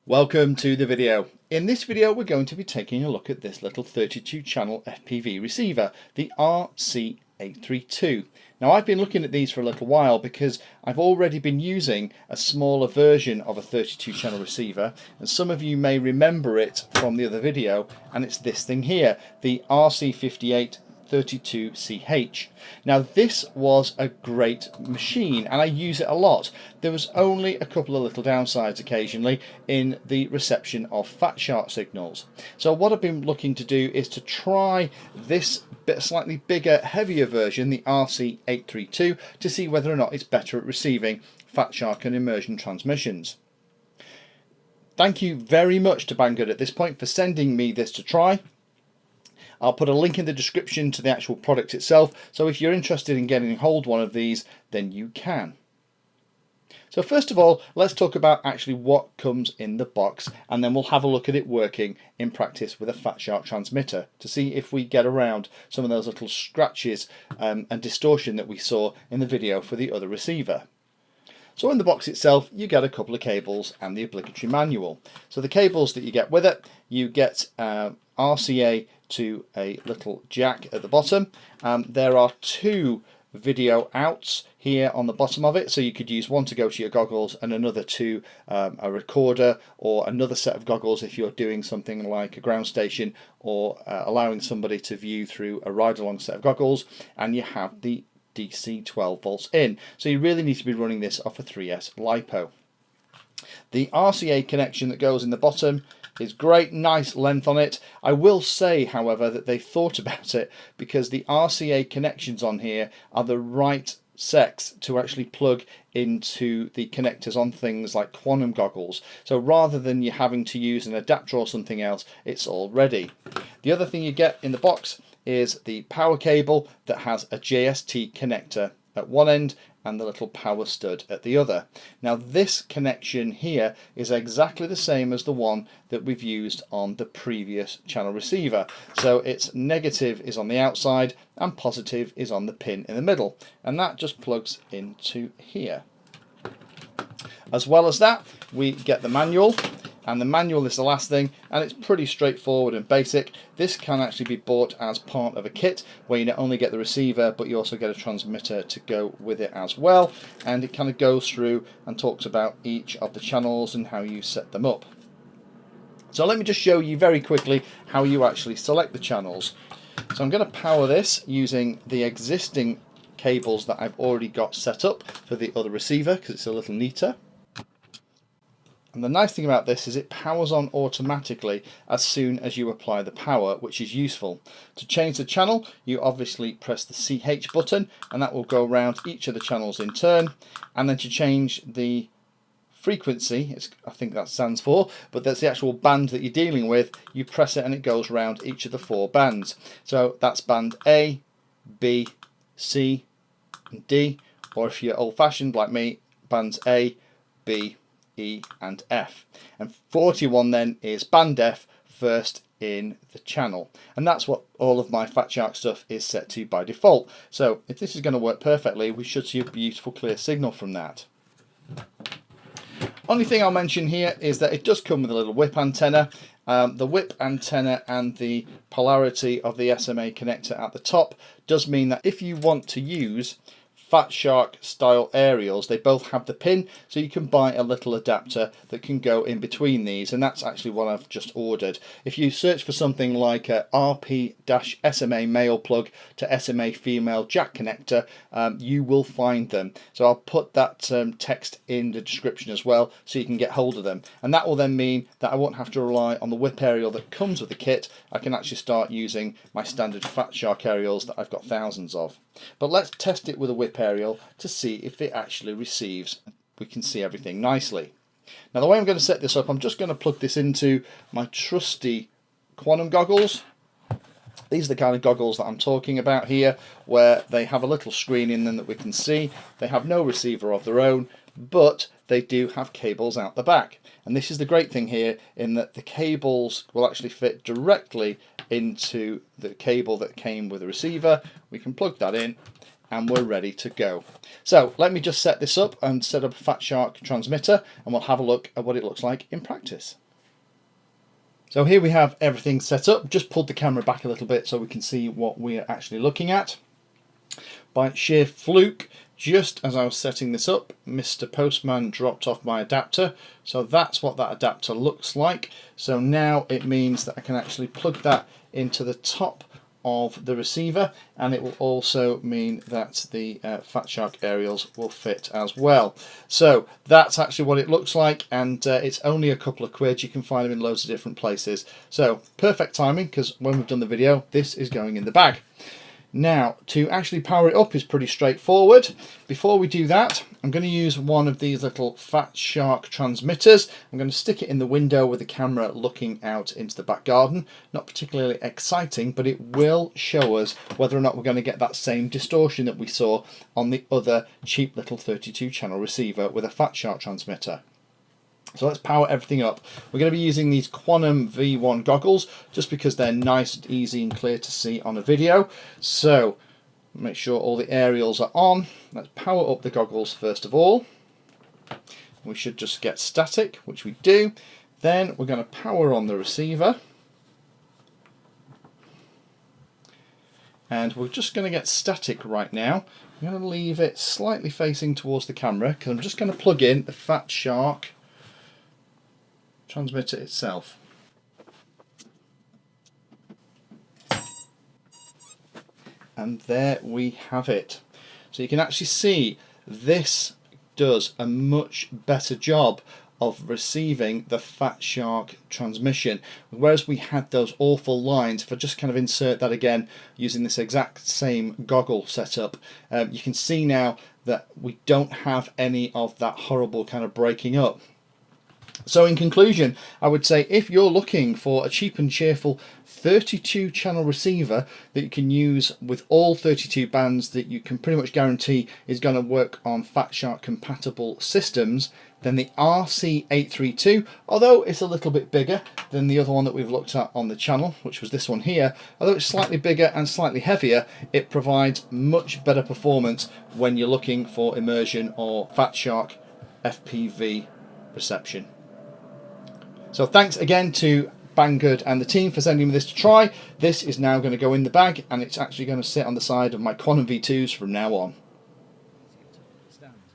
Welcome to the video. In this video we're going to be taking a look at this little 32 channel FPV receiver, the RC832. Now I've been looking at these for a little while because I've already been using a smaller version of a 32 channel receiver, and some of you may remember it from the other video, and it's this thing here, the RC832CH. Now this was a great machine and I use it a lot. There was only a couple of little downsides occasionally in the reception of FatShark signals. So what I've been looking to do is to try this slightly bigger, heavier version, the RC832, to see whether or not it's better at receiving FatShark and immersion transmissions. Thank you very much to Banggood at this point for sending me this to try. I'll put a link in the description to the actual product itself, so if you're interested in getting hold of one of these, then you can. So first of all, let's talk about actually what comes in the box, and then we'll have a look at it working in practice with a FatShark transmitter to see if we get around some of those little scratches and distortion that we saw in the video for the other receiver. So in the box itself you get a couple of cables and the obligatory manual. So the cables that you get with it, you get RCA to a little jack at the bottom. There are two video outs here on the bottom of it, so you could use one to go to your goggles and another to a recorder or another set of goggles if you're doing something like a ground station or allowing somebody to view through a ride-along set of goggles, and you have the DC 12 volts in, so you really need to be running this off a 3S LiPo. The RCA connection that goes in the bottom is great, nice length on it. I will say however that they thought about it, because the RCA connections on here are the right sex to actually plug into the connectors on things like quantum goggles, so rather than you having to use an adapter or something else, it's all ready. The other thing you get in the box is the power cable that has a JST connector at one end and the little power stud at the other. Now this connection here is exactly the same as the one that we've used on the previous channel receiver. So its negative is on the outside and positive is on the pin in the middle, and that just plugs into here. As well as that, we get the manual. And the manual is the last thing, and it's pretty straightforward and basic. This can actually be bought as part of a kit where you not only get the receiver but you also get a transmitter to go with it as well, and it kind of goes through and talks about each of the channels and how you set them up. So let me just show you very quickly how you actually select the channels. So I'm going to power this using the existing cables that I've already got set up for the other receiver because it's a little neater. And the nice thing about this is it powers on automatically as soon as you apply the power, which is useful. To change the channel, you obviously press the CH button, and that will go around each of the channels in turn. And then to change the frequency, I think that stands for, but that's the actual band that you're dealing with, you press it and it goes around each of the four bands. So that's band A, B, C, and D, or if you're old-fashioned like me, bands A, B, E and F, and 41 then is band F, first in the channel, and that's what all of my FatShark stuff is set to by default. So if this is going to work perfectly, we should see a beautiful clear signal from that. Only thing I'll mention here is that it does come with a little whip antenna. The whip antenna and the polarity of the SMA connector at the top does mean that if you want to use FatShark style aerials, they both have the pin, so you can buy a little adapter that can go in between these, and that's actually what I've just ordered. If you search for something like a RP-SMA male plug to SMA female jack connector, you will find them. So I'll put that text in the description as well so you can get hold of them, and that will then mean that I won't have to rely on the whip aerial that comes with the kit. I can actually start using my standard FatShark aerials that I've got thousands of. But let's test it with a whip aerial to see if it actually receives. We can see everything nicely. Now the way I'm going to set this up, I'm just going to plug this into my trusty quantum goggles. These are the kind of goggles that I'm talking about here, where they have a little screen in them that we can see. They have no receiver of their own, but they do have cables out the back. And this is the great thing here, in that the cables will actually fit directly into the cable that came with the receiver. We can plug that in, and we're ready to go. So let me just set this up and set up a FatShark transmitter, and we'll have a look at what it looks like in practice. So here we have everything set up. Just pulled the camera back a little bit so we can see what we're actually looking at. By sheer fluke, just as I was setting this up, Mr. Postman dropped off my adapter. So that's what that adapter looks like. So now it means that I can actually plug that into the top of the receiver, and it will also mean that the FatShark aerials will fit as well. So that's actually what it looks like, and it's only a couple of quid. You can find them in loads of different places. So perfect timing, because when we've done the video, this is going in the bag. Now, to actually power it up is pretty straightforward. Before we do that, I'm going to use one of these little FatShark transmitters. I'm going to stick it in the window with the camera looking out into the back garden. Not particularly exciting, but it will show us whether or not we're going to get that same distortion that we saw on the other cheap little 32 channel receiver with a FatShark transmitter. So let's power everything up. We're going to be using these Quantum V1 goggles just because they're nice and easy and clear to see on a video. So make sure all the aerials are on. Let's power up the goggles first of all. We should just get static, which we do. Then we're going to power on the receiver. And we're just going to get static right now. I'm going to leave it slightly facing towards the camera because I'm just going to plug in the FatShark transmitter itself. And there we have it. So you can actually see this does a much better job of receiving the FatShark transmission, whereas we had those awful lines. If I just kind of insert that again using this exact same goggle setup, you can see now that we don't have any of that horrible kind of breaking up. So in conclusion, I would say if you're looking for a cheap and cheerful 32 channel receiver that you can use with all 32 bands that you can pretty much guarantee is going to work on FatShark compatible systems, then the RC832, although it's a little bit bigger than the other one that we've looked at on the channel, which was this one here, although it's slightly bigger and slightly heavier, it provides much better performance when you're looking for immersion or FatShark FPV reception. So thanks again to Banggood and the team for sending me this to try. This is now going to go in the bag, and it's actually going to sit on the side of my Quantum V2s from now on.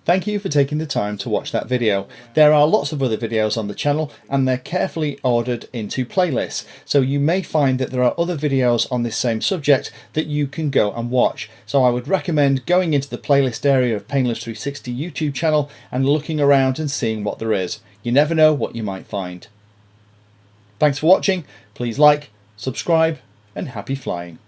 Thank you for taking the time to watch that video. There are lots of other videos on the channel, and they're carefully ordered into playlists, so you may find that there are other videos on this same subject that you can go and watch. So I would recommend going into the playlist area of Painless360 YouTube channel and looking around and seeing what there is. You never know what you might find. Thanks for watching. Please like, subscribe, and happy flying.